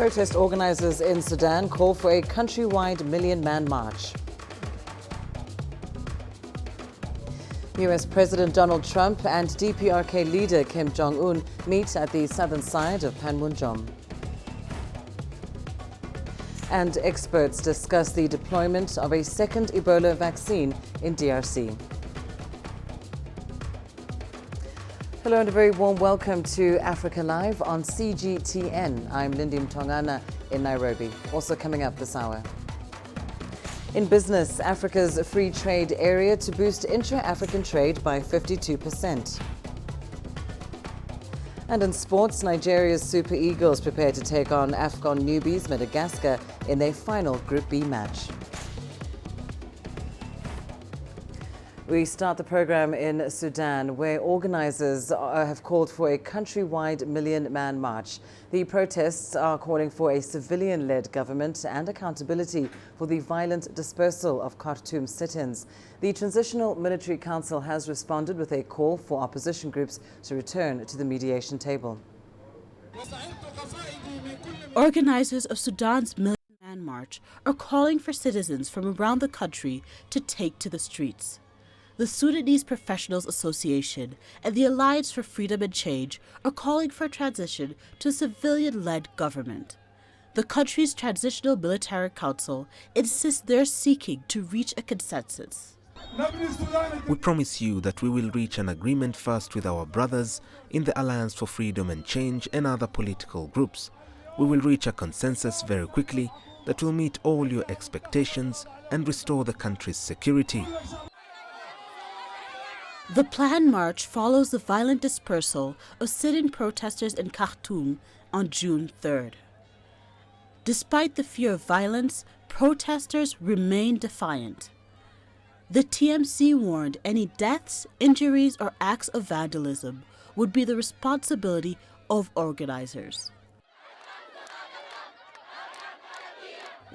Protest organisers in Sudan call for a countrywide million-man march. US President Donald Trump and DPRK leader Kim Jong Un meet at the southern side of Panmunjom. And experts discuss the deployment of a second Ebola vaccine in DRC. Hello and a very warm welcome to Africa Live on CGTN. I'm Lindy Mtongana in Nairobi. Also coming up this hour. In business, Africa's free trade area to boost intra-African trade by 52%. And in sports, Nigeria's Super Eagles prepare to take on AFCON newbies Madagascar in their final Group B match. We start the program in Sudan, where organisers have called for a countrywide million-man march. The protests are calling for a civilian-led government and accountability for the violent dispersal of Khartoum sit-ins. The Transitional Military Council has responded with a call for opposition groups to return to the mediation table. Organisers of Sudan's million-man march are calling for citizens from around the country to take to the streets. The Sudanese Professionals Association and the Alliance for Freedom and Change are calling for a transition to a civilian-led government. The country's Transitional Military Council insists they're seeking to reach a consensus. We promise you that we will reach an agreement first with our brothers in the Alliance for Freedom and Change and other political groups. We will reach a consensus very quickly that will meet all your expectations and restore the country's security. The planned march follows the violent dispersal of sit-in protesters in Khartoum on June 3rd. Despite the fear of violence, protesters remain defiant. The TMC warned any deaths, injuries, or acts of vandalism would be the responsibility of organisers.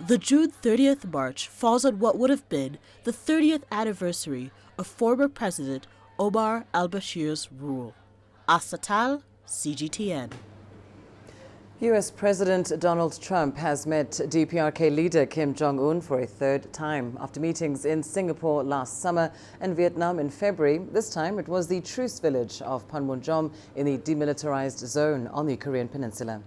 The June 30th march falls on what would have been the 30th anniversary of former President Omar al-Bashir's rule. Asatal, CGTN. US President Donald Trump has met DPRK leader Kim Jong Un for a third time. After meetings in Singapore last summer and Vietnam in February, this time it was the truce village of Panmunjom in the demilitarized zone on the Korean Peninsula.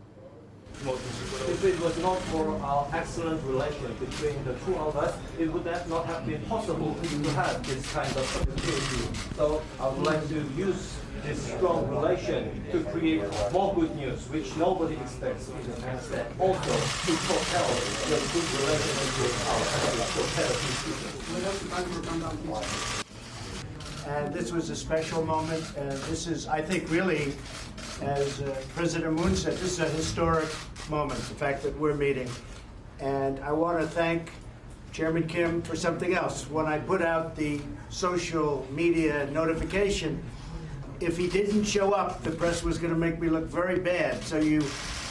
If it was not for our excellent relation between the two of us, it would not have been possible to have this kind of opportunity. So I would like to use this strong relation to create more good news, which nobody expects in the sense that also to propel the good relationship with our country. And this was a special moment, and this is, I think, really, as President Moon said, this is a historic moment, the fact that we're meeting. And I want to thank Chairman Kim for something else. When I put out the social media notification, if he didn't show up, the press was going to make me look very bad. So you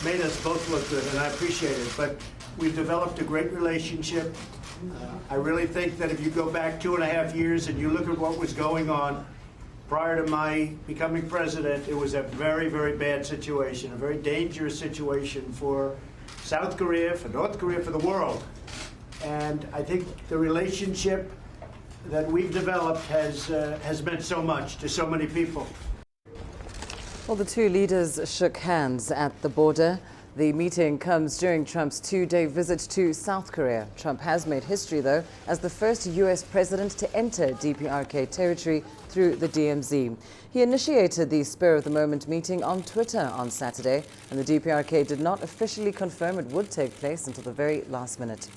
made us both look good, and I appreciate it. But we've developed a great relationship. I really think that if you go back 2.5 years and you look at what was going on prior to my becoming president, it was a very, very bad situation, a very dangerous situation for South Korea, for North Korea, for the world. And I think the relationship that we've developed has meant so much to so many people. Well, the two leaders shook hands at the border. The meeting comes during Trump's 2-day visit to South Korea. Trump has made history, though, as the first U.S. president to enter DPRK territory through the DMZ. He initiated the spur-of-the-moment meeting on Twitter on Saturday, and the DPRK did not officially confirm it would take place until the very last minute.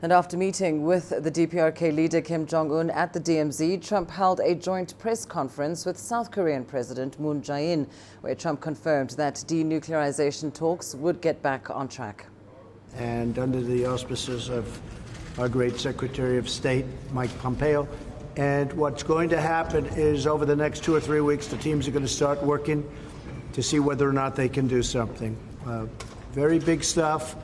And after meeting with the DPRK leader Kim Jong Un at the DMZ, Trump held a joint press conference with South Korean President Moon Jae-in, where Trump confirmed that denuclearization talks would get back on track. And under the auspices of our great Secretary of State, Mike Pompeo. And what's going to happen is over the next 2 or 3 weeks, the teams are going to start working to see whether or not they can do something. Very big stuff.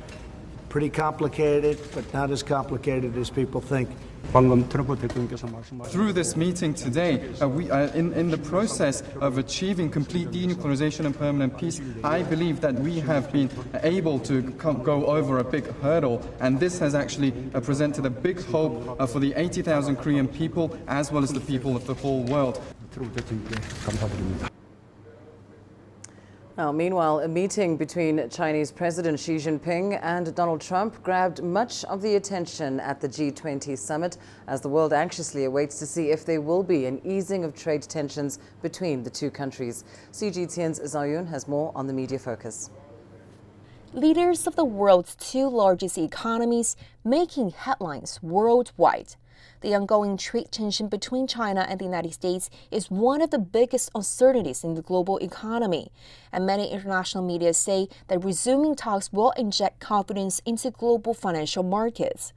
pretty complicated, but not as complicated as people think. Through this meeting today, we are in the process of achieving complete denuclearization and permanent peace. I believe that we have been able to go over a big hurdle, and this has actually presented a big hope for the 80,000 Korean people as well as the people of the whole world. Now, meanwhile, a meeting between Chinese President Xi Jinping and Donald Trump grabbed much of the attention at the G20 summit as the world anxiously awaits to see if there will be an easing of trade tensions between the two countries. CGTN's Zhao Yun has more on the media focus. Leaders of the world's two largest economies making headlines worldwide. The ongoing trade tension between China and the United States is one of the biggest uncertainties in the global economy, and many international media say that resuming talks will inject confidence into global financial markets.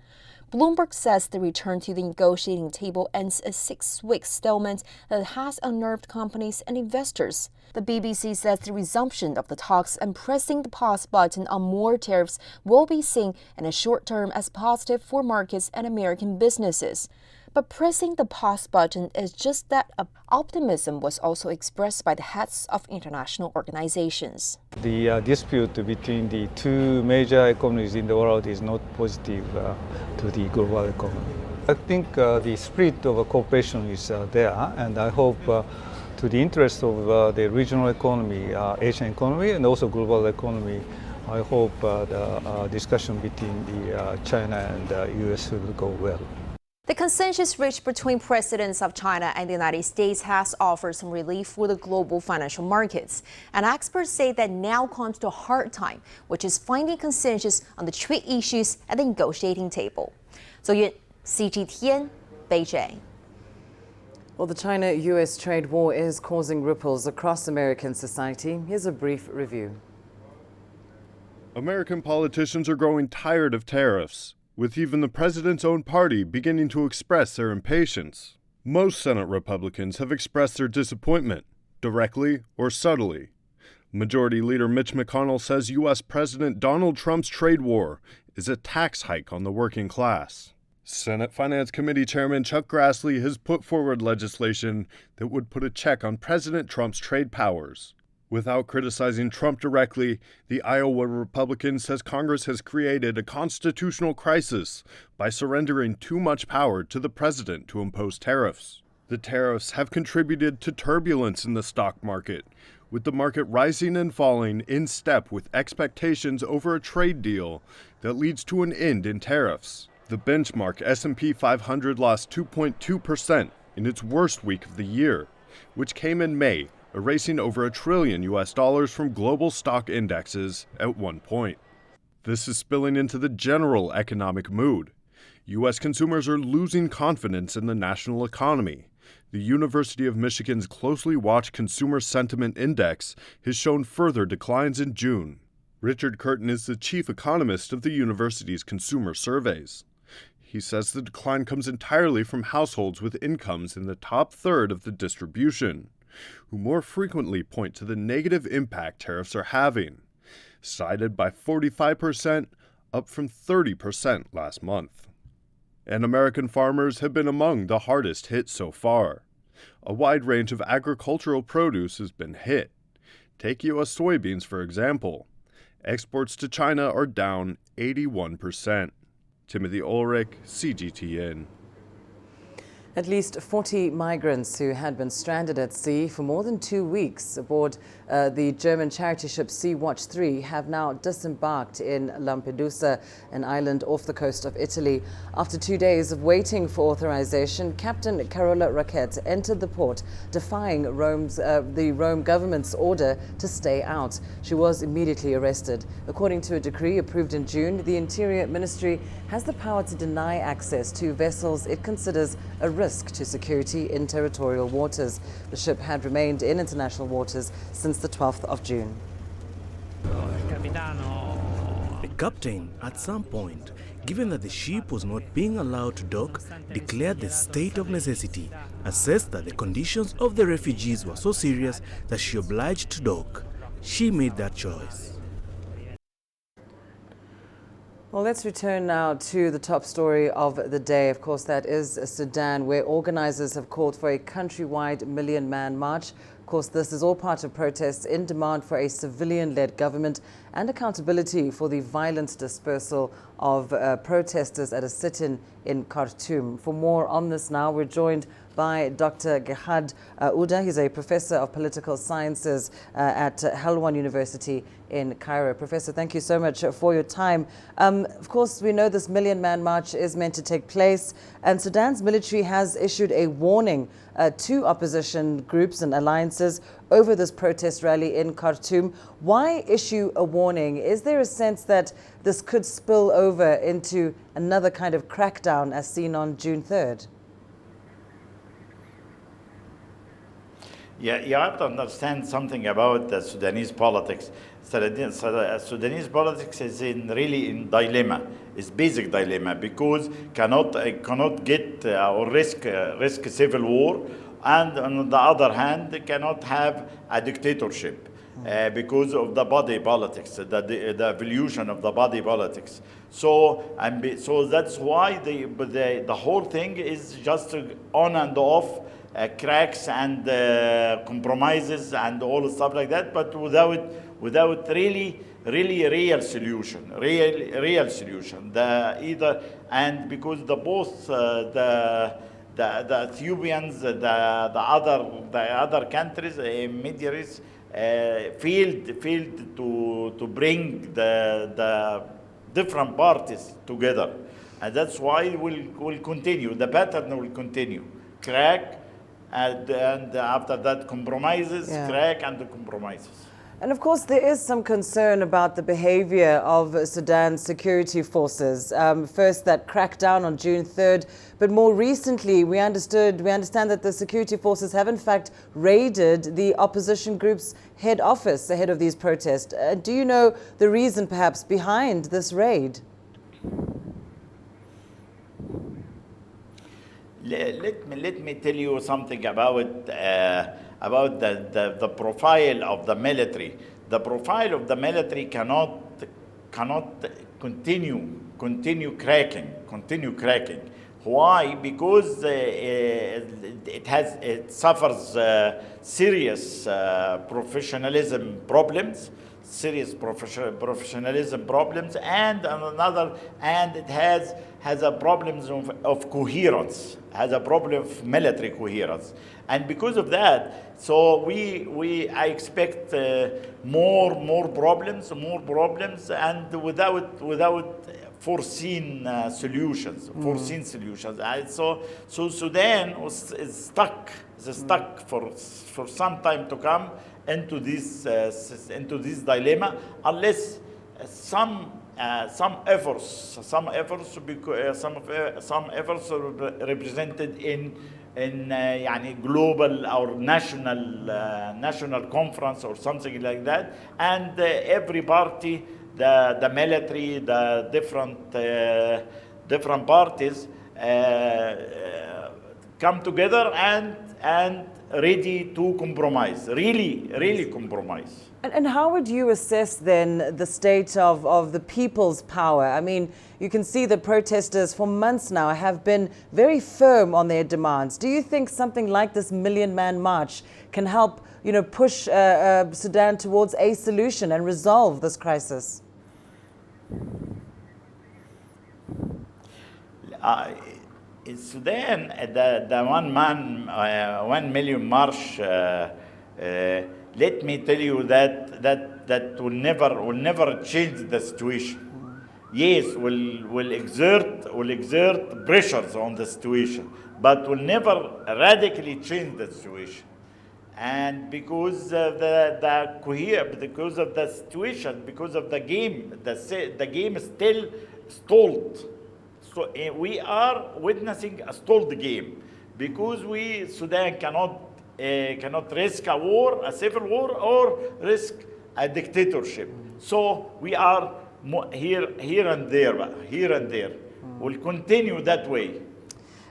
Bloomberg says the return to the negotiating table ends a 6-week stalemate that has unnerved companies and investors. The BBC says the resumption of the talks and pressing the pause button on more tariffs will be seen in the short term as positive for markets and American businesses. But pressing the pause button is just that. Optimism was also expressed by the heads of international organizations. The dispute between the two major economies in the world is not positive to the global economy. I think the spirit of cooperation is there, and I hope to the interest of the regional economy, Asian economy, and also global economy, I hope the discussion between the China and the US will go well. The consensus reached between presidents of China and the United States has offered some relief for the global financial markets. And experts say that now comes to a hard time, which is finding consensus on the trade issues at the negotiating table. So, CGTN, Beijing. Well, the China-US trade war is causing ripples across American society. Here's a brief review. American politicians are growing tired of tariffs, with even the president's own party beginning to express their impatience. Most Senate Republicans have expressed their disappointment, directly or subtly. Majority Leader Mitch McConnell says U.S. President Donald Trump's trade war is a tax hike on the working class. Senate Finance Committee Chairman Chuck Grassley has put forward legislation that would put a check on President Trump's trade powers. Without criticizing Trump directly, the Iowa Republican says Congress has created a constitutional crisis by surrendering too much power to the president to impose tariffs. The tariffs have contributed to turbulence in the stock market, with the market rising and falling in step with expectations over a trade deal that leads to an end in tariffs. The benchmark S&P 500 lost 2.2% in its worst week of the year, which came in May, erasing over $1 trillion from global stock indexes at one point. This is spilling into the general economic mood. U.S. consumers are losing confidence in the national economy. The University of Michigan's closely watched Consumer Sentiment Index has shown further declines in June. Richard Curtin is the chief economist of the university's consumer surveys. He says the decline comes entirely from households with incomes in the top third of the distribution, who more frequently point to the negative impact tariffs are having, cited by 45%, up from 30% last month. And American farmers have been among the hardest hit so far. A wide range of agricultural produce has been hit. Take U.S. soybeans, for example. Exports to China are down 81%. Timothy Ulrich, CGTN. At least 40 migrants who had been stranded at sea for more than 2 weeks aboard the German charity ship Sea-Watch 3 have now disembarked in Lampedusa, an island off the coast of Italy. After 2 days of waiting for authorization, Captain Carola Raquette entered the port, defying the Rome government's order to stay out. She was immediately arrested. According to a decree approved in June, the Interior Ministry has the power to deny access to vessels it considers a risk to security in territorial waters. The ship had remained in international waters since the 12th of June. The captain, at some point, given that the ship was not being allowed to dock, declared the state of necessity, assessed that the conditions of the refugees were so serious that she obliged to dock. She made that choice. Well, let's return now to the top story of the day. Of course, that is Sudan, where organizers have called for a countrywide million-man march. Of course, this is all part of protests in demand for a civilian-led government and accountability for the violent dispersal of protesters at a sit-in in Khartoum. For more on this now, we're joined by Dr. Gehad Uda. He's a professor of political sciences at Helwan University in Cairo. Professor, thank you so much for your time. Of course, we know this million-man march is meant to take place, and Sudan's military has issued a warning to opposition groups and alliances over this protest rally in Khartoum. Why issue a warning? Is there a sense that this could spill over into another kind of crackdown as seen on June 3rd? Yeah, you have to understand something about the Sudanese politics. Sudanese politics is really in dilemma. It's basic dilemma because cannot get or risk civil war, and on the other hand cannot have a dictatorship because of the body politics, the evolution of the body politics. So that's why the whole thing is just on and off. Cracks and compromises and all stuff like that, but without really real solution, real solution. And because both the Ethiopians, the other countries, intermediaries, failed to bring the different parties together, and that's why will continue. The pattern will continue. Crack. And after that, compromises, crack, and the compromises. And of course, there is some concern about the behavior of Sudan's security forces. First, that crackdown on June 3rd, but more recently, we understand that the security forces have in fact raided the opposition group's head office ahead of these protests. Do you know the reason, perhaps, behind this raid? Let me tell you something about the profile of the military. The profile of the military cannot continue cracking. Why? Because it suffers serious professionalism problems. And it has a problem of coherence, has a problem of military coherence, and because of that, so I expect more problems, and without foreseen solutions. So Sudan is stuck for some time to come into this dilemma, unless some efforts represented in global or national conference or something like that, and every party, the military, the different parties come together and ready to compromise, really compromise. And how would you assess then the state of the people's power? I mean, you can see the protesters for months now have been very firm on their demands. Do you think something like this million-man march can help, push Sudan towards a solution and resolve this crisis? In Sudan, the 1 million march, let me tell you that will never change the situation. Yes, will exert pressures on the situation, but will never radically change the situation. And because of because of the situation, because of the game, the game is still stalled. So we are witnessing a stalled game because Sudan cannot risk a war, a civil war, or risk a dictatorship. So we are here and there. We'll continue that way.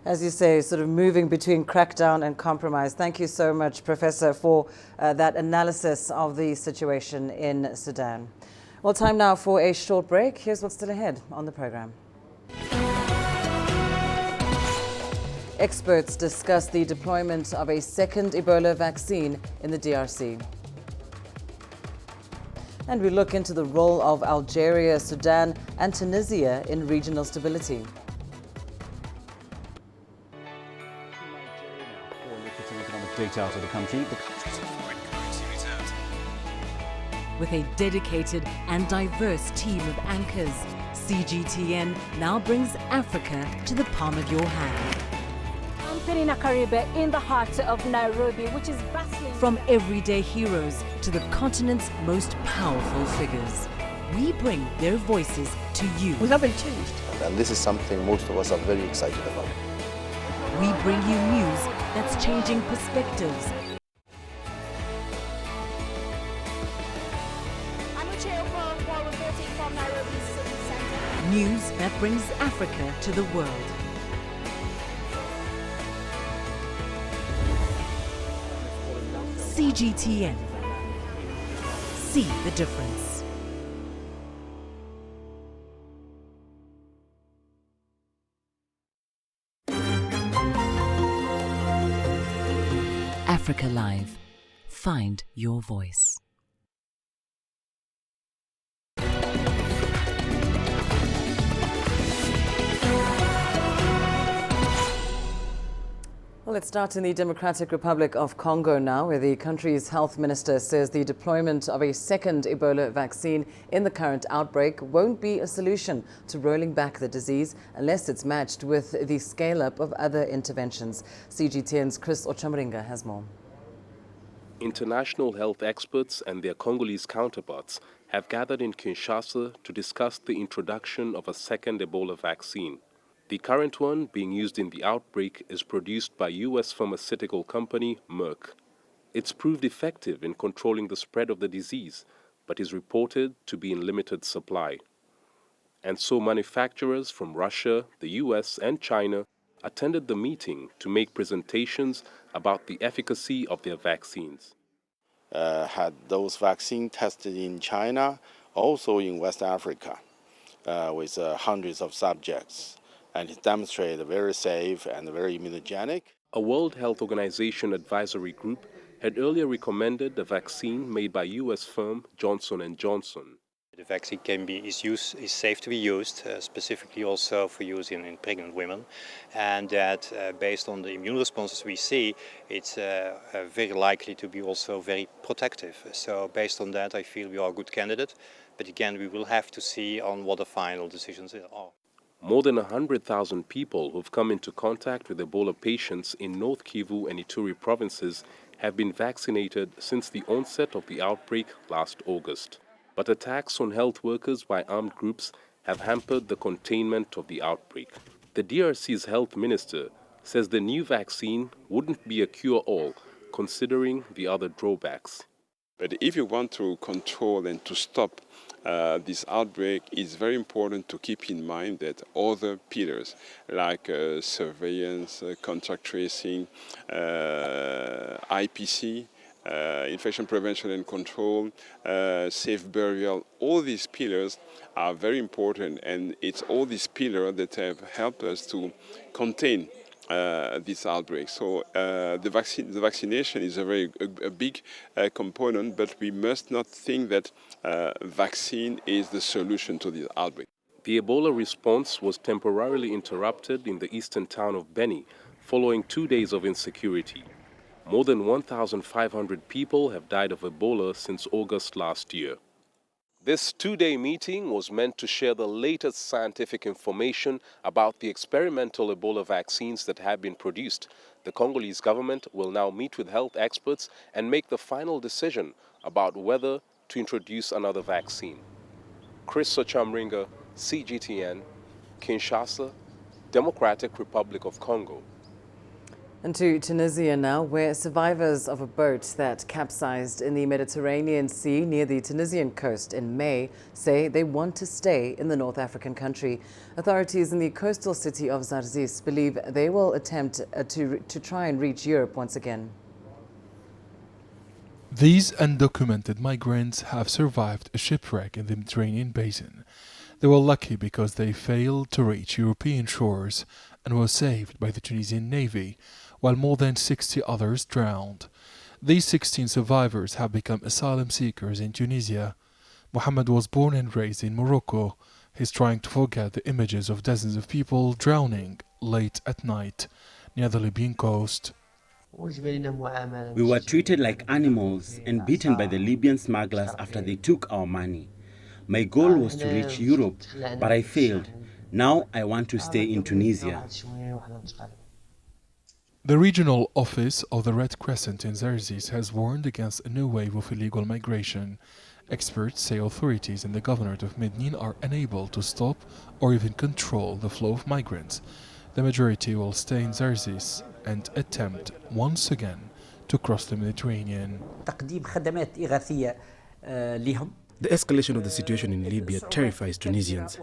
As you say, sort of moving between crackdown and compromise. Thank you so much, Professor, for that analysis of the situation in Sudan. Well, time now for a short break. Here's what's still ahead on the program. Experts discuss the deployment of a second Ebola vaccine in the DRC. And we look into the role of Algeria, Sudan, and Tunisia in regional stability. Data out of the country. The country's foreign currency reserves. With a dedicated and diverse team of anchors, CGTN now brings Africa to the palm of your hand. I'm Penina Karibe in the heart of Nairobi, which is bustling. From everyday heroes to the continent's most powerful figures, we bring their voices to you. We haven't changed. And this is something most of us are very excited about. We bring you news that's changing perspectives. I'm while reporting from Nairobi's city center. News that brings Africa to the world. CGTN. See the difference. Africa Live. Find your voice. Well, let's start in the Democratic Republic of Congo now, where the country's health minister says the deployment of a second Ebola vaccine in the current outbreak won't be a solution to rolling back the disease unless it's matched with the scale-up of other interventions. CGTN's Chris Ochamringa has more. International health experts and their Congolese counterparts have gathered in Kinshasa to discuss the introduction of a second Ebola vaccine. The current one being used in the outbreak is produced by U.S. pharmaceutical company Merck. It's proved effective in controlling the spread of the disease, but is reported to be in limited supply. And so manufacturers from Russia, the U.S. and China attended the meeting to make presentations about the efficacy of their vaccines. Had those vaccines tested in China, also in West Africa, with hundreds of subjects. And it demonstrated very safe and very immunogenic. A World Health Organization advisory group had earlier recommended a vaccine made by U.S. firm Johnson & Johnson. The vaccine is safe to be used, specifically also for use in pregnant women, and that based on the immune responses we see, it's very likely to be also very protective. So based on that, I feel we are a good candidate, but again, we will have to see on what the final decisions are. More than 100,000 people who've come into contact with Ebola patients in North Kivu and Ituri provinces have been vaccinated since the onset of the outbreak last August. But attacks on health workers by armed groups have hampered the containment of the outbreak. The DRC's health minister says the new vaccine wouldn't be a cure-all, considering the other drawbacks. But if you want to control and to stop this outbreak, it's very important to keep in mind that other pillars like surveillance, contact tracing, IPC, infection prevention and control, safe burial, all these pillars are very important, and it's all these pillars that have helped us to contain this outbreak. So the vaccination is a big component, but we must not think that vaccine is the solution to this outbreak. The Ebola response was temporarily interrupted in the eastern town of Beni following 2 days of insecurity. More than 1,500 people have died of Ebola since August last year. This two-day meeting was meant to share the latest scientific information about the experimental Ebola vaccines that have been produced. The Congolese government will now meet with health experts and make the final decision about whether to introduce another vaccine. Chris Ochamringa, CGTN, Kinshasa, Democratic Republic of Congo. And to Tunisia now, where survivors of a boat that capsized in the Mediterranean Sea near the Tunisian coast in May say they want to stay in the North African country. Authorities in the coastal city of Zarzis believe they will attempt to try and reach Europe once again. These undocumented migrants have survived a shipwreck in the Mediterranean basin. They were lucky because they failed to reach European shores and were saved by the Tunisian Navy, while more than 60 others drowned. These 16 survivors have become asylum seekers in Tunisia. Mohammed was born and raised in Morocco. He's trying to forget the images of dozens of people drowning late at night near the Libyan coast. We were treated like animals and beaten by the Libyan smugglers after they took our money. My goal was to reach Europe, but I failed. Now I want to stay in Tunisia. The regional office of the Red Crescent in Zarzis has warned against a new wave of illegal migration. Experts say authorities in the governorate of Medellin are unable to stop or even control the flow of migrants. The majority will stay in Zarzis and attempt once again to cross the Mediterranean. The escalation of the situation in Libya terrifies Tunisians.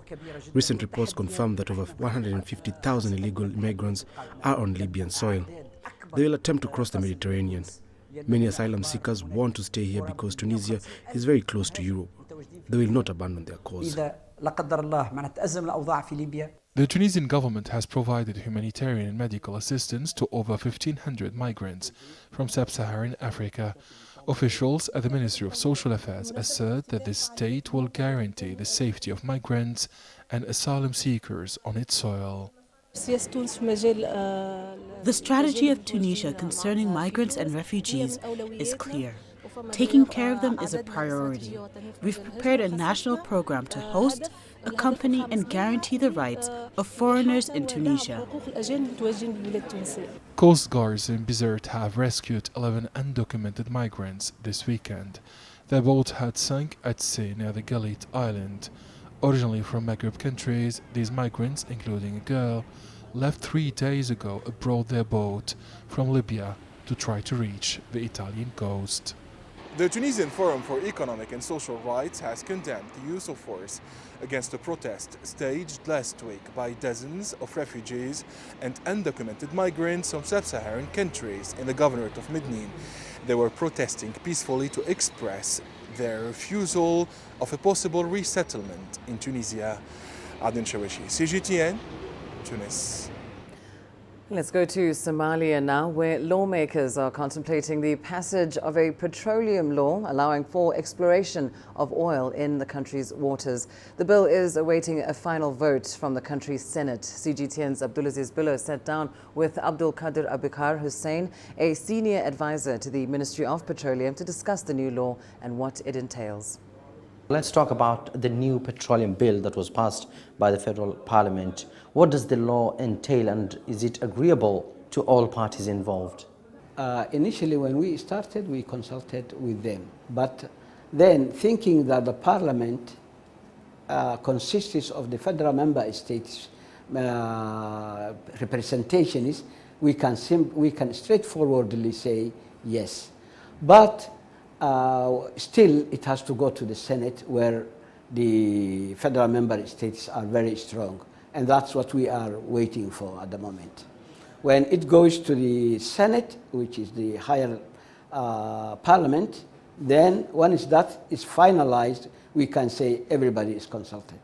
Recent reports confirm that over 150,000 illegal migrants are on Libyan soil. They will attempt to cross the Mediterranean. Many asylum seekers want to stay here because Tunisia is very close to Europe. They will not abandon their cause. The Tunisian government has provided humanitarian and medical assistance to over 1,500 migrants from sub-Saharan Africa. Officials at the Ministry of Social Affairs assert that the state will guarantee the safety of migrants and asylum seekers on its soil. The strategy of Tunisia concerning migrants and refugees is clear. Taking care of them is a priority. We've prepared a national program to host, accompany and guarantee the rights of foreigners in Tunisia. Coast Guards in Bizerte have rescued 11 undocumented migrants this weekend. Their boat had sunk at sea near the Galit Island. Originally from Maghreb countries, these migrants, including a girl, left 3 days ago aboard their boat from Libya to try to reach the Italian coast. The Tunisian Forum for Economic and Social Rights has condemned the use of force against a protest staged last week by dozens of refugees and undocumented migrants from sub-Saharan countries in the governorate of Medellin. They were protesting peacefully to express their refusal of a possible resettlement in Tunisia. Adnan Shawishi, CGTN, Tunis. Let's go to Somalia now, where lawmakers are contemplating the passage of a petroleum law allowing for exploration of oil in the country's waters. The bill is awaiting a final vote from the country's Senate. CGTN's Abdulaziz Billo sat down with Abdul Qadir Abikar Hussein, a senior advisor to the Ministry of Petroleum, to discuss the new law and what it entails. Let's talk about the new petroleum bill that was passed by the federal parliament. What does the law entail, and is it agreeable to all parties involved? Initially, when we started, we consulted with them. But then, thinking that the parliament consists of the federal member states representations, we can straightforwardly say yes. But still, it has to go to the Senate, where the federal member states are very strong. And that's what we are waiting for at the moment. When it goes to the Senate, which is the higher parliament, then once that is finalized, we can say everybody is consulted.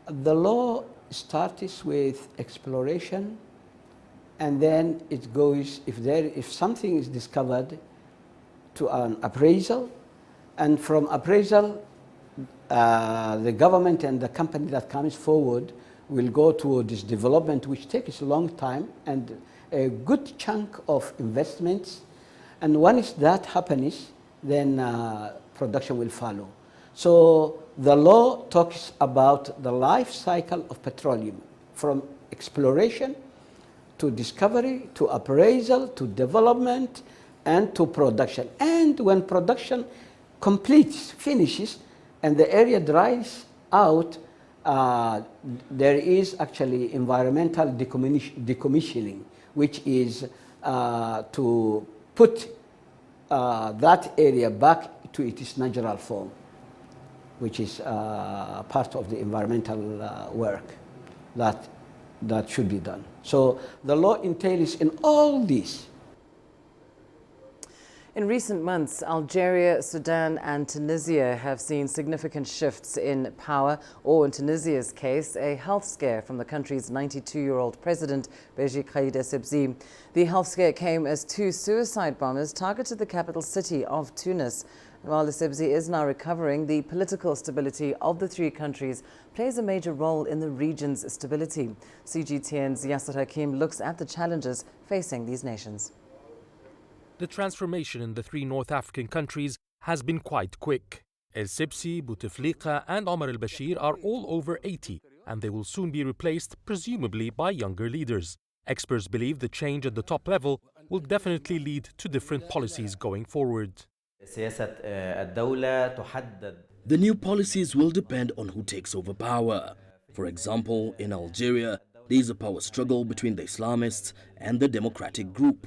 The law starts with exploration, and then it goes, if something is discovered, to an appraisal, and from appraisal, the government and the company that comes forward will go to this development, which takes a long time and a good chunk of investments. And once that happens, then production will follow. So the law talks about the life cycle of petroleum, from exploration to discovery, to appraisal, to development, and to production. And when production completes, finishes, and the area dries out, there is actually environmental decommissioning, which is to put that area back to its natural form, which is part of the environmental work that should be done. So the law entails in all this. In recent months, Algeria, Sudan and Tunisia have seen significant shifts in power, or in Tunisia's case, a health scare from the country's 92-year-old president, Beji Caid Essebsi. The health scare came as two suicide bombers targeted the capital city of Tunis. While Essebsi is now recovering, the political stability of the three countries plays a major role in the region's stability. CGTN's Yasser Hakim looks at the challenges facing these nations. The transformation in the three North African countries has been quite quick. Essebsi, Bouteflika and Omar al-Bashir are all over 80, and they will soon be replaced, presumably by younger leaders. Experts believe the change at the top level will definitely lead to different policies going forward. The new policies will depend on who takes over power. For example, in Algeria, there is a power struggle between the Islamists and the democratic group.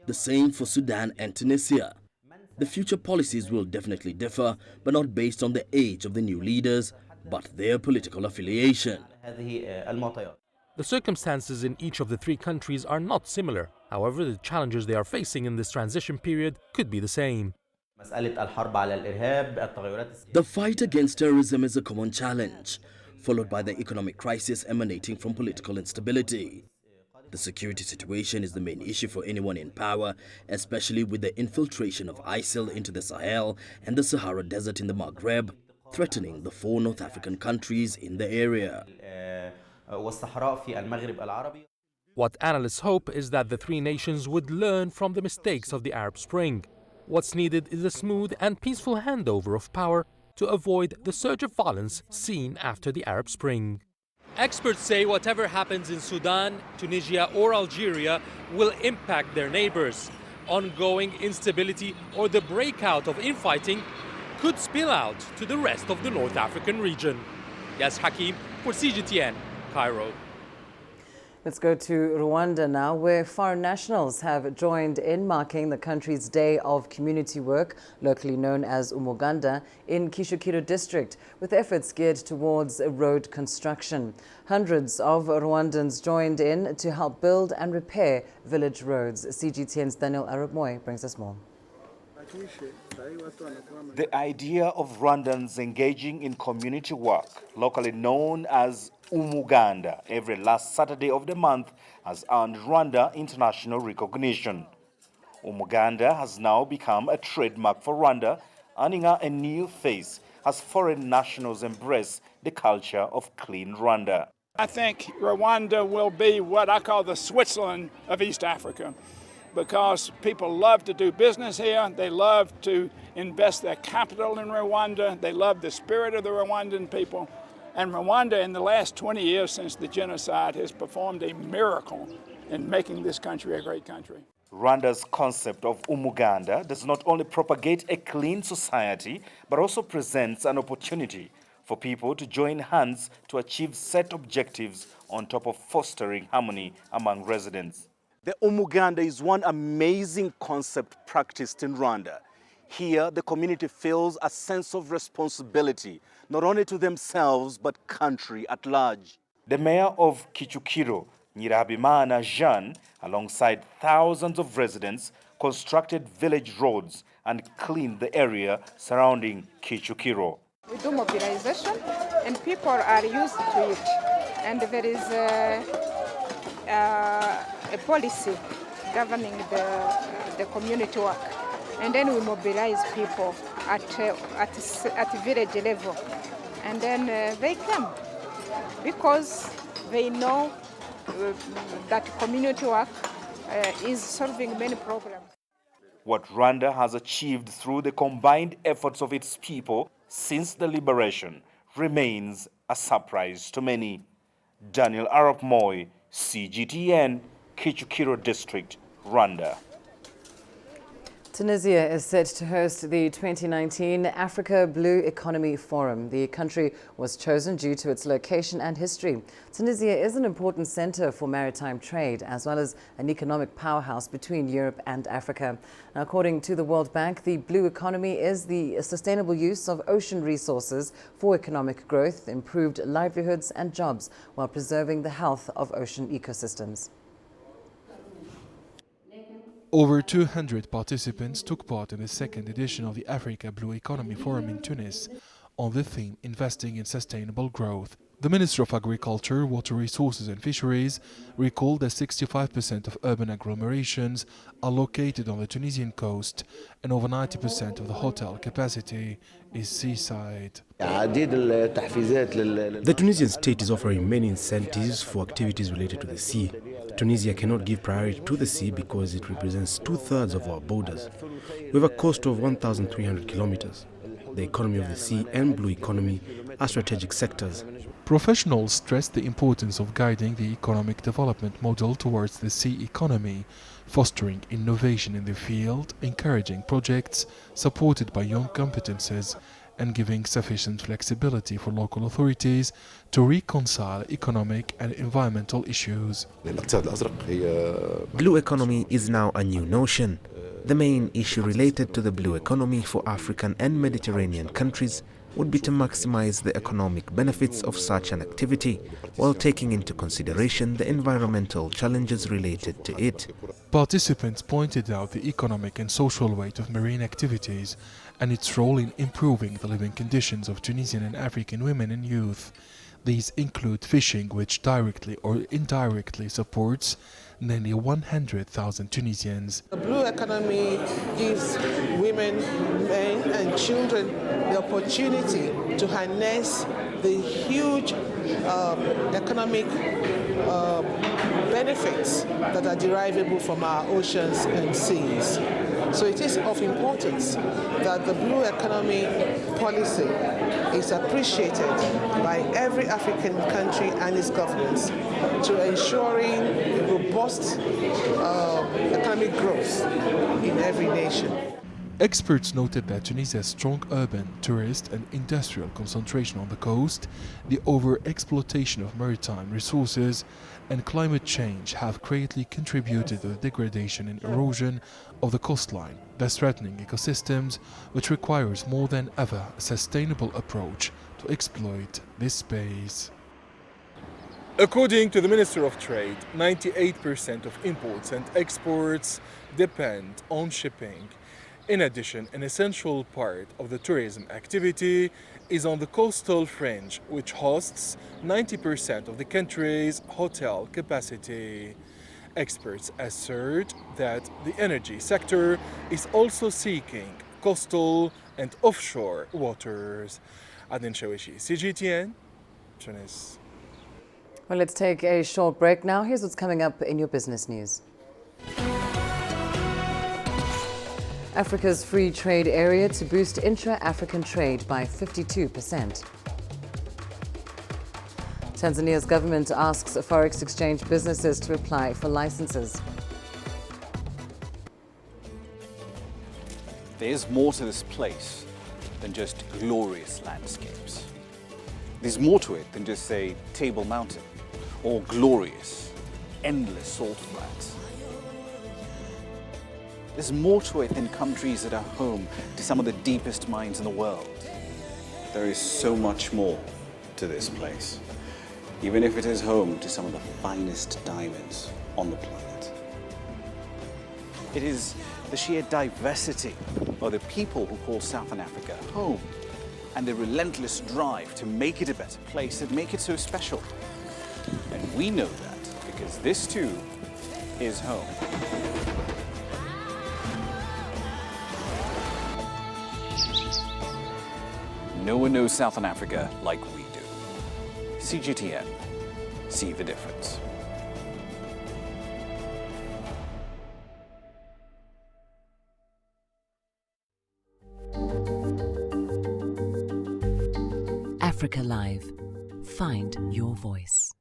The same for Sudan and Tunisia. The future policies will definitely differ, but not based on the age of the new leaders, but their political affiliation. The circumstances in each of the three countries are not similar. However, the challenges they are facing in this transition period could be the same. The fight against terrorism is a common challenge, followed by the economic crisis emanating from political instability. The security situation is the main issue for anyone in power, especially with the infiltration of ISIL into the Sahel and the Sahara Desert in the Maghreb, threatening the four North African countries in the area. What analysts hope is that the three nations would learn from the mistakes of the Arab Spring. What's needed is a smooth and peaceful handover of power to avoid the surge of violence seen after the Arab Spring. Experts say whatever happens in Sudan, Tunisia or Algeria will impact their neighbors. Ongoing instability or the breakout of infighting could spill out to the rest of the North African region. Yas Hakim for CGTN, Cairo. Let's go to Rwanda now, where foreign nationals have joined in marking the country's Day of Community Work, locally known as Umuganda, in Kicukiro district, with efforts geared towards road construction. Hundreds of Rwandans joined in to help build and repair village roads. CGTN's Daniel Arabmoy brings us more. The idea of Rwandans engaging in community work, locally known as Umuganda, every last Saturday of the month has earned Rwanda international recognition. Umuganda has now become a trademark for Rwanda, earning her a new face as foreign nationals embrace the culture of clean Rwanda. I think Rwanda will be what I call the Switzerland of East Africa, because people love to do business here. They love to invest their capital in Rwanda. They love the spirit of the Rwandan people. And Rwanda, in the last 20 years since the genocide, has performed a miracle in making this country a great country. Rwanda's concept of Umuganda does not only propagate a clean society, but also presents an opportunity for people to join hands to achieve set objectives on top of fostering harmony among residents. The Umuganda is one amazing concept practiced in Rwanda. Here, the community feels a sense of responsibility, not only to themselves, but country at large. The mayor of Kicukiro, Nyirabimana Jean, alongside thousands of residents, constructed village roads and cleaned the area surrounding Kicukiro. We do mobilization, and people are used to it. And there is a policy governing the community work. And then we mobilize people at village level. And then they come because they know that community work is solving many problems. What Rwanda has achieved through the combined efforts of its people since the liberation remains a surprise to many. Daniel Arap Moy, CGTN, Kicukiro District, Rwanda. Tunisia is set to host the 2019 Africa Blue Economy Forum. The country was chosen due to its location and history. Tunisia is an important center for maritime trade, as well as an economic powerhouse between Europe and Africa. Now, according to the World Bank, the blue economy is the sustainable use of ocean resources for economic growth, improved livelihoods and jobs, while preserving the health of ocean ecosystems. Over 200 participants took part in the second edition of the Africa Blue Economy Forum in Tunis on the theme Investing in Sustainable Growth. The Minister of Agriculture, Water Resources and Fisheries recalled that 65% of urban agglomerations are located on the Tunisian coast and over 90% of the hotel capacity is seaside. The Tunisian state is offering many incentives for activities related to the sea. Tunisia cannot give priority to the sea because it represents 2/3 of our borders. We have a coast of 1,300 kilometers. The economy of the sea and blue economy are strategic sectors. Professionals stressed the importance of guiding the economic development model towards the sea economy, fostering innovation in the field, encouraging projects supported by young competences, and giving sufficient flexibility for local authorities to reconcile economic and environmental issues. Blue economy is now a new notion. The main issue related to the blue economy for African and Mediterranean countries would be to maximize the economic benefits of such an activity while taking into consideration the environmental challenges related to it. Participants pointed out the economic and social weight of marine activities and its role in improving the living conditions of Tunisian and African women and youth. These include fishing, which directly or indirectly supports nearly 100,000 Tunisians. The blue economy gives women, men and children the opportunity to harness the huge economic benefits that are derivable from our oceans and seas. So it is of importance that the blue economy policy is appreciated by every African country and its governments to ensuring robust economic growth in every nation. Experts noted that Tunisia's strong urban, tourist and industrial concentration on the coast, the over-exploitation of maritime resources and climate change have greatly contributed to the degradation and erosion of the coastline, thus threatening ecosystems, which requires more than ever a sustainable approach to exploit this space. According to the Minister of Trade, 98% of imports and exports depend on shipping. In addition, an essential part of the tourism activity is on the coastal fringe, which hosts 90% of the country's hotel capacity. Experts assert that the energy sector is also seeking coastal and offshore waters. Adnan Shawishi, CGTN, Tunis. Well, let's take a short break now. Here's what's coming up in your business news. Africa's free trade area to boost intra-African trade by 52%. Tanzania's government asks forex exchange businesses to apply for licenses. There's more to this place than just glorious landscapes. There's more to it than just, say, Table Mountain or glorious, endless salt flats. There's more to it than countries that are home to some of the deepest mines in the world. There is so much more to this place, even if it is home to some of the finest diamonds on the planet. It is the sheer diversity of the people who call Southern Africa home and the relentless drive to make it a better place that make it so special. And we know that because this too is home. No one knows Southern Africa like we do. CGTN, see the difference. Africa Live. Find your voice.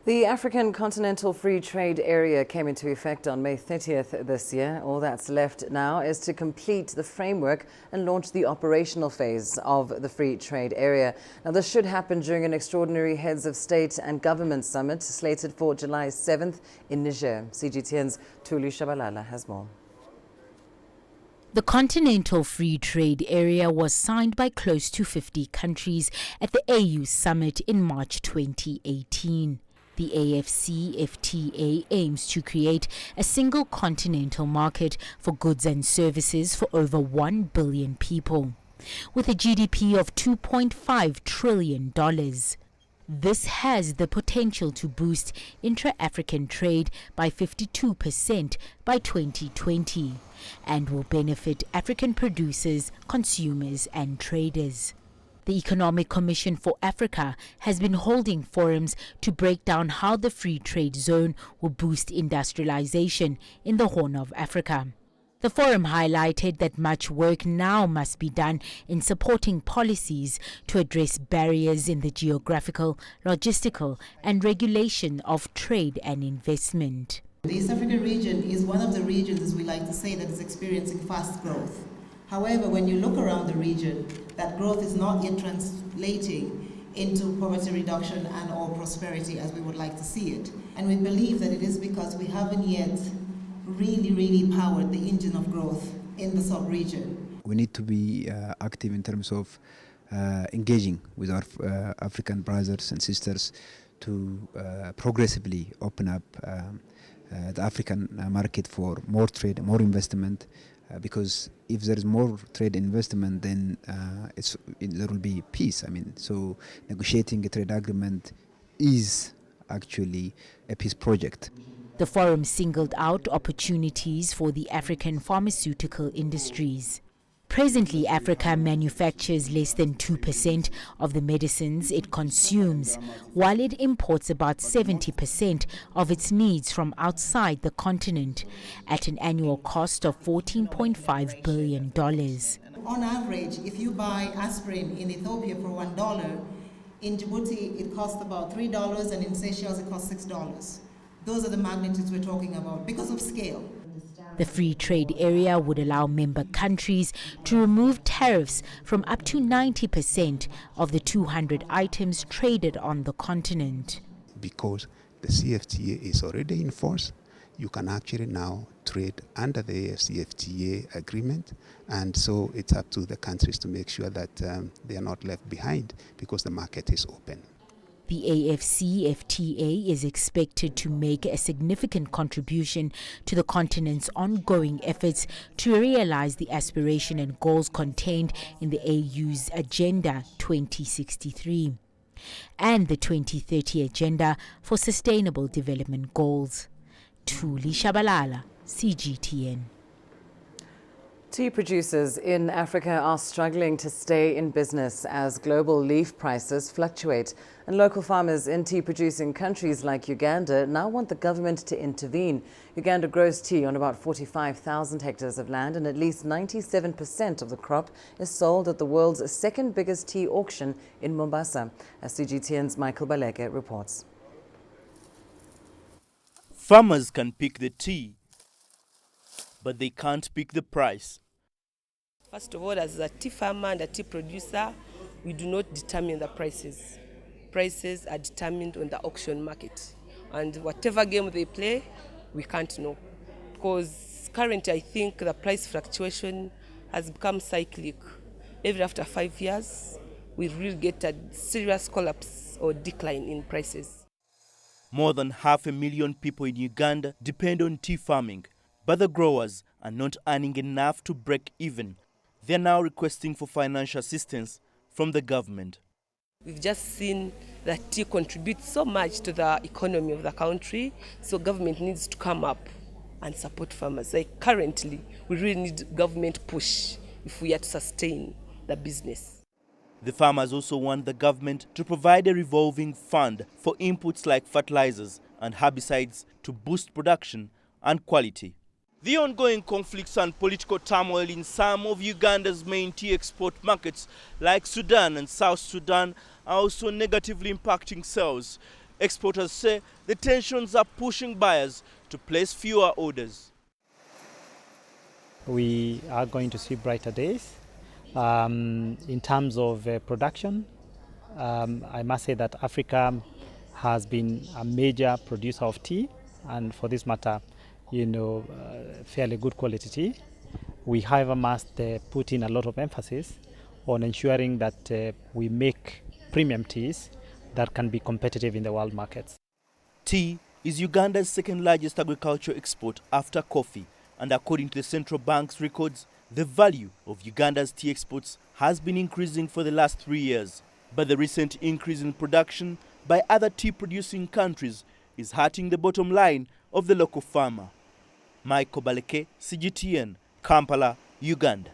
The African Continental Free Trade Area came into effect on May 30th this year. All that's left now is to complete the framework and launch the operational phase of the Free Trade Area. Now, this should happen during an extraordinary Heads of State and Government Summit slated for July 7th in Niger. CGTN's Tulu Shabalala has more. The Continental Free Trade Area was signed by close to 50 countries at the AU Summit in March 2018. The AFCFTA aims to create a single continental market for goods and services for over 1 billion people, with a GDP of $2.5 trillion. This has the potential to boost intra-African trade by 52% by 2020 and will benefit African producers, consumers and traders. The Economic Commission for Africa has been holding forums to break down how the free trade zone will boost industrialization in the Horn of Africa. The forum highlighted that much work now must be done in supporting policies to address barriers in the geographical, logistical and regulation of trade and investment. The East African region is one of the regions, as we like to say, that is experiencing fast growth. However, when you look around the region, that growth is not yet translating into poverty reduction and or prosperity as we would like to see it. And we believe that it is because we haven't yet really powered the engine of growth in the sub-region. We need to be active in terms of engaging with our African brothers and sisters to progressively open up the African market for more trade, more investment, because if there is more trade investment, then there will be peace. So negotiating a trade agreement is actually a peace project. The forum singled out opportunities for the African pharmaceutical industries. Presently, Africa manufactures less than 2% of the medicines it consumes, while it imports about 70% of its needs from outside the continent, at an annual cost of $14.5 billion. On average, if you buy aspirin in Ethiopia for $1, in Djibouti it costs about $3, and in Seychelles it costs $6. Those are the magnitudes we're talking about because of scale. The free trade area would allow member countries to remove tariffs from up to 90% of the 200 items traded on the continent. Because the CFTA is already in force, you can actually now trade under the CFTA agreement, and so it's up to the countries to make sure that they are not left behind because the market is open. The AFCFTA is expected to make a significant contribution to the continent's ongoing efforts to realize the aspiration and goals contained in the AU's Agenda 2063 and the 2030 Agenda for Sustainable Development Goals. Thuli Shabalala, CGTN. Tea producers in Africa are struggling to stay in business as global leaf prices fluctuate. And local farmers in tea-producing countries like Uganda now want the government to intervene. Uganda grows tea on about 45,000 hectares of land, and at least 97% of the crop is sold at the world's second biggest tea auction in Mombasa, as CGTN's Michael Baleke reports. Farmers can pick the tea, but they can't pick the price. First of all, as a tea farmer and a tea producer, we do not determine the prices. Prices are determined on the auction market. And whatever game they play, we can't know. Because currently, I think the price fluctuation has become cyclic. Every after 5 years, we really get a serious collapse or decline in prices. More than 500,000 people in Uganda depend on tea farming, but the growers are not earning enough to break even. They are now requesting for financial assistance from the government. We've just seen that tea contributes so much to the economy of the country, so government needs to come up and support farmers. Like currently, we really need government push if we are to sustain the business. The farmers also want the government to provide a revolving fund for inputs like fertilizers and herbicides to boost production and quality. The ongoing conflicts and political turmoil in some of Uganda's main tea export markets like Sudan and South Sudan are also negatively impacting sales. Exporters say the tensions are pushing buyers to place fewer orders. We are going to see brighter days. In terms of production, I must say that Africa has been a major producer of tea, and for this matter, fairly good quality tea. We, however, must put in a lot of emphasis on ensuring that we make premium teas that can be competitive in the world markets. Tea is Uganda's second largest agricultural export after coffee, and according to the central bank's records, the value of Uganda's tea exports has been increasing for the last 3 years. But the recent increase in production by other tea-producing countries is hurting the bottom line of the local farmer. Michael Baleke, CGTN, Kampala, Uganda.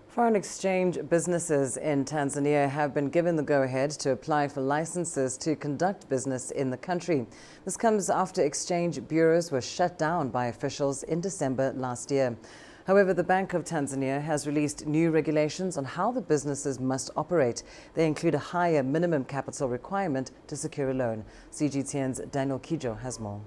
Foreign exchange businesses in Tanzania have been given the go-ahead to apply for licenses to conduct business in the country. This comes after exchange bureaus were shut down by officials in December last year. However, the Bank of Tanzania has released new regulations on how the businesses must operate. They include a higher minimum capital requirement to secure a loan. CGTN's Daniel Kijo has more.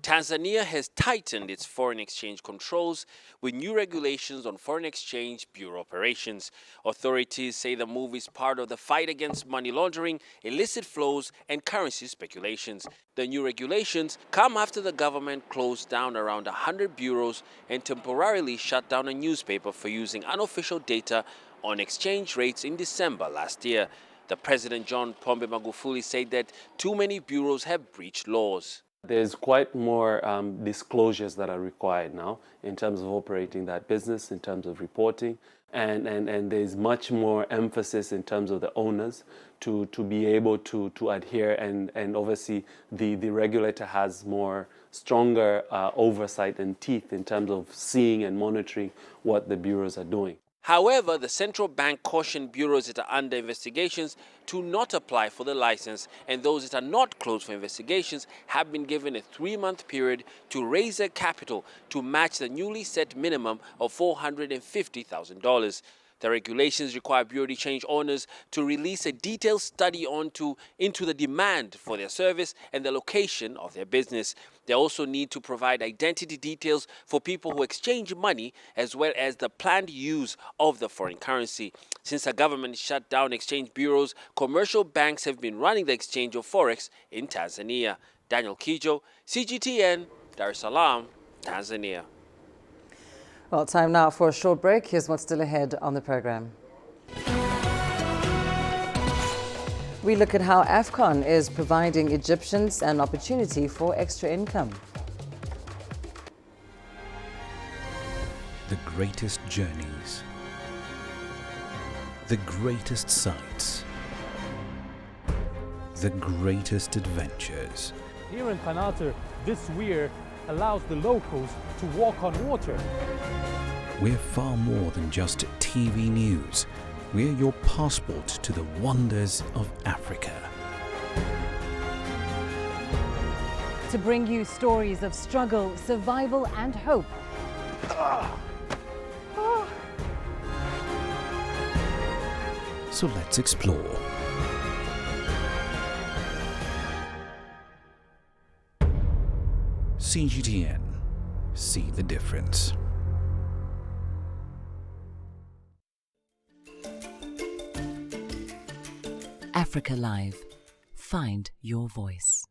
Tanzania has tightened its foreign exchange controls with new regulations on foreign exchange bureau operations. Authorities say the move is part of the fight against money laundering, illicit flows, and currency speculations. The new regulations come after the government closed down around 100 bureaus and temporarily shut down a newspaper for using unofficial data on exchange rates in December last year. The President John Pombe Magufuli said that too many bureaus have breached laws. There's quite more disclosures that are required now in terms of operating that business, in terms of reporting, and there's much more emphasis in terms of the owners to be able to adhere, and obviously the regulator has more stronger oversight and teeth in terms of seeing and monitoring what the bureaus are doing. However, the central bank cautioned bureaus that are under investigations to not apply for the license, and those that are not closed for investigations have been given a 3-month period to raise their capital to match the newly set minimum of $450,000. The regulations require bureau de change owners to release a detailed study into the demand for their service and the location of their business. They also need to provide identity details for people who exchange money, as well as the planned use of the foreign currency. Since the government shut down exchange bureaus, commercial banks have been running the exchange of forex in Tanzania. Daniel Kijo, CGTN, Dar es Salaam, Tanzania. Well, time now for a short break. Here's what's still ahead on the program. We look at how AFCON is providing Egyptians an opportunity for extra income. The greatest journeys, the greatest sights, the greatest adventures. Here in Qanater, this weir allows the locals to walk on water. We're far more than just TV news. We're your passport to the wonders of Africa. To bring you stories of struggle, survival and hope. So let's explore. CGTN. See the difference. Africa Live. Find your voice.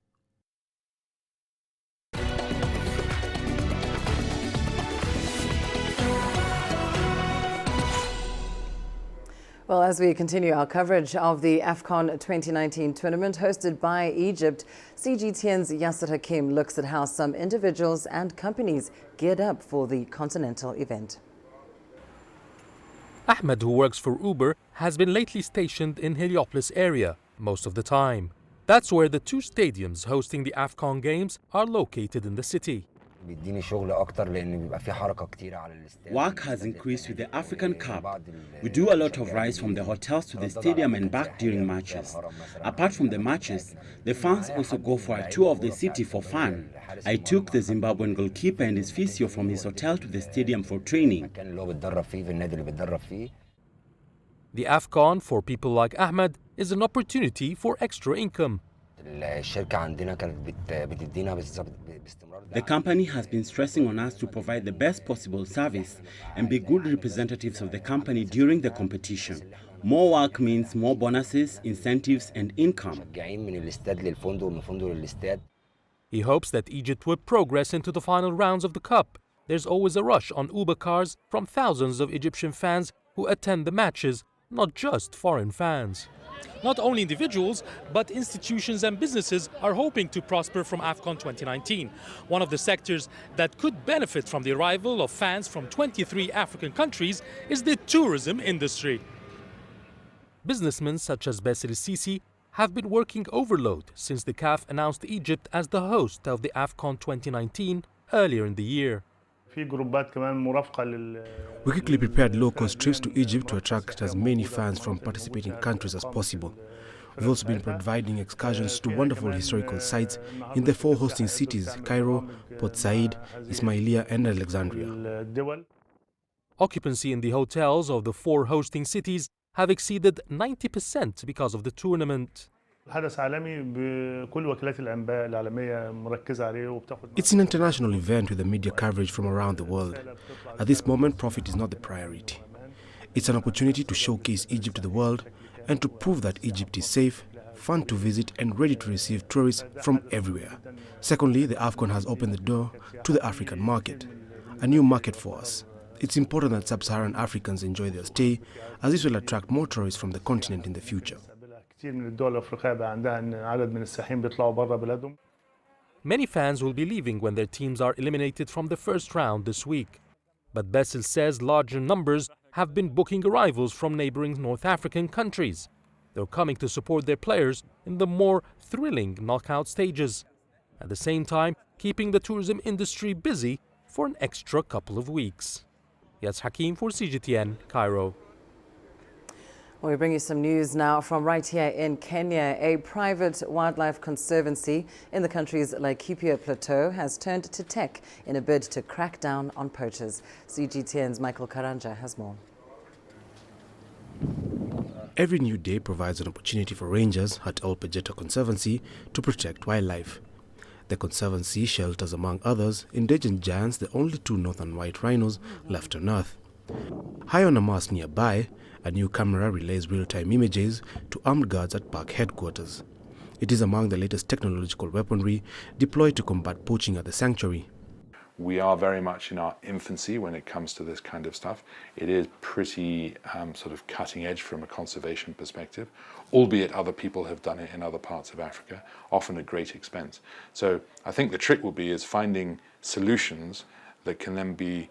Well, as we continue our coverage of the AFCON 2019 tournament hosted by Egypt, CGTN's Yasser Hakim looks at how some individuals and companies geared up for the continental event. Ahmed, who works for Uber, has been lately stationed in Heliopolis area most of the time. That's where the 2 stadiums hosting the AFCON games are located in the city. Work has increased with the African Cup. We do a lot of rides from the hotels to the stadium and back during matches. Apart from the matches, the fans also go for a tour of the city for fun. I took the Zimbabwean goalkeeper and his physio from his hotel to the stadium for training. The AFCON, for people like Ahmed, is an opportunity for extra income. The company has been stressing on us to provide the best possible service and be good representatives of the company during the competition. More work means more bonuses, incentives and income. He hopes that Egypt will progress into the final rounds of the Cup. there's always a rush on Uber cars from thousands of Egyptian fans who attend the matches, not just foreign fans. Not only individuals, but institutions and businesses are hoping to prosper from AFCON 2019. One of the sectors that could benefit from the arrival of fans from 23 African countries is the tourism industry. Businessmen such as Bassel Sisi have been working overload since the CAF announced Egypt as the host of the AFCON 2019 earlier in the year. We quickly prepared low-cost trips to Egypt to attract as many fans from participating countries as possible. We've also been providing excursions to wonderful historical sites in the 4 hosting cities, Cairo, Port Said, Ismailia and Alexandria. Occupancy in the hotels of the 4 hosting cities have exceeded 90% because of the tournament. It's an international event with the media coverage from around the world. At this moment, profit is not the priority. It's an opportunity to showcase Egypt to the world and to prove that Egypt is safe, fun to visit and ready to receive tourists from everywhere. Secondly, the AFCON has opened the door to the African market, a new market for us. It's important that sub-Saharan Africans enjoy their stay, as this will attract more tourists from the continent in the future. Many fans will be leaving when their teams are eliminated from the first round this week. But Bassel says larger numbers have been booking arrivals from neighboring North African countries. They're coming to support their players in the more thrilling knockout stages. At the same time, keeping the tourism industry busy for an extra couple of weeks. Yas Hakim for CGTN, Cairo. Well, we bring you some news now from right here in Kenya. A private wildlife conservancy in the country's Laikipia Plateau has turned to tech in a bid to crack down on poachers. CGTN's Michael Karanja has more. Every new day provides an opportunity for rangers at Ol Pejeta Conservancy to protect wildlife. The conservancy shelters, among others, endangered giants, the only 2 northern white rhinos left on Earth. High on a mast nearby, a new camera relays real-time images to armed guards at park headquarters. It is among the latest technological weaponry deployed to combat poaching at the sanctuary. We are very much in our infancy when it comes to this kind of stuff. It is pretty sort of cutting edge from a conservation perspective, albeit other people have done it in other parts of Africa, often at great expense. So I think the trick will be is finding solutions that can then be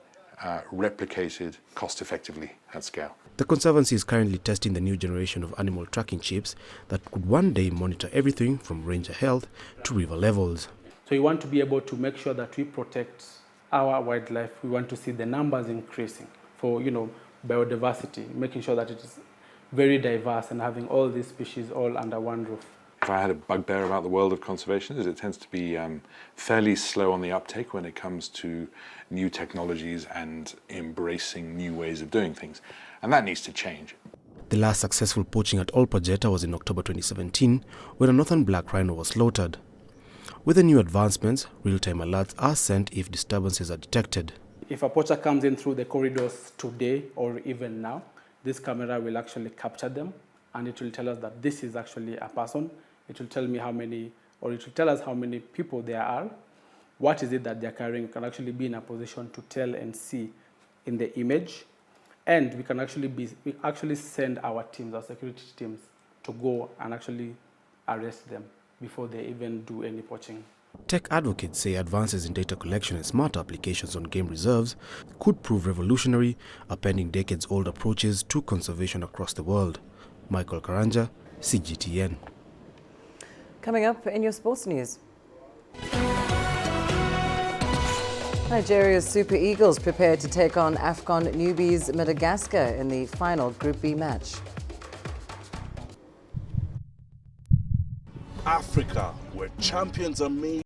replicated cost-effectively at scale. The Conservancy is currently testing the new generation of animal tracking chips that could one day monitor everything from ranger health to river levels. So we want to be able to make sure that we protect our wildlife. We want to see the numbers increasing for, biodiversity, making sure that it is very diverse and having all these species all under one roof. If I had a bugbear about the world of conservation, is it tends to be fairly slow on the uptake when it comes to new technologies and embracing new ways of doing things. And that needs to change. The last successful poaching at Ol Pejeta was in October 2017, when a northern black rhino was slaughtered. With the new advancements, real-time alerts are sent if disturbances are detected. If a poacher comes in through the corridors today or even now, this camera will actually capture them and it will tell us that this is actually a person. It will tell me how many, or it will tell us how many people there are, what is it that they're carrying. We can actually be in a position to tell and see in the image. And we can actually send our teams, our security teams, to go and actually arrest them before they even do any poaching. Tech advocates say advances in data collection and smart applications on game reserves could prove revolutionary, upending decades-old approaches to conservation across the world. Michael Karanja, CGTN. Coming up in your sports news. Nigeria's Super Eagles prepare to take on AFCON newbies Madagascar in the final Group B match. Africa, where champions are made